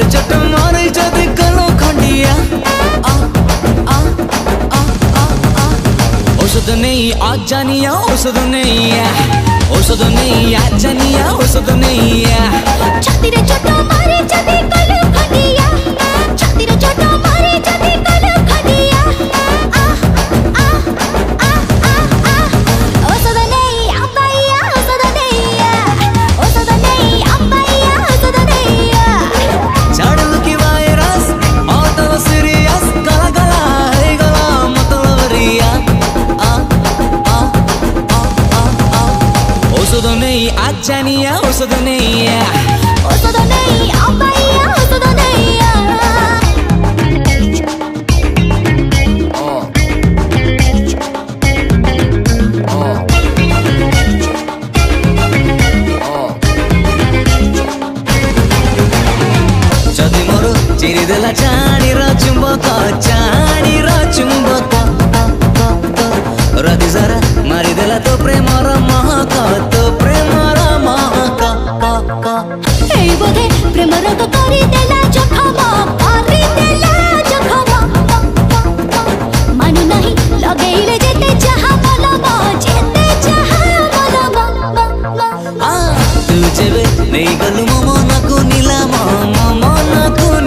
छातीरे चोट मारे जदि कलो खंडिया औषध नहीं आज जानिया औषध नहीं औषध नहीं आज जानिया औषध नहीं छातीरे चोट मारे जदि कलो खंडिया छातीरे चोट मारे जदि कलो खंडिया औषध नहीं अब्बाइया औषध नहीं अब्बाइया औषध नहीं झाड़ू की वायरस और तो सीरियस गला गला है गला मतलब रिया औषध नहीं आज जानिया औषध नहीं अब्बाइया औषध नहीं जदि मोर चिरी देला चाणी र चुंबक रति सारा मारी देला तो प्रेमर महक एई बोधे प्रेम रोग करी देला जखम मानु नहीं लगेइले जेते चाहा मलम जेते चाहा मलम तू जेबे नहीं गलु मो मन को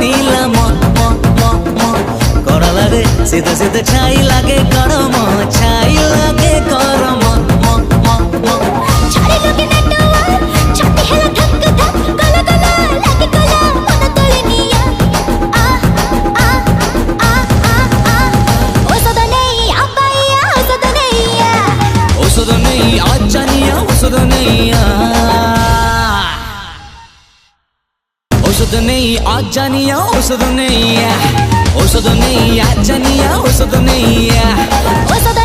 नीलाम कर लागे सीधे सीधे छाई लागे करम छाड़ी लगे नटवा छाती हेला धक धक गला गला लागे गला मन तोले निया औषध नहीं अब्बाइया औषध नहीं आज जानिया औषध नहीं औषध नहीं आज जानिया औषध नहीं आज जानिया औषध नहीं औषध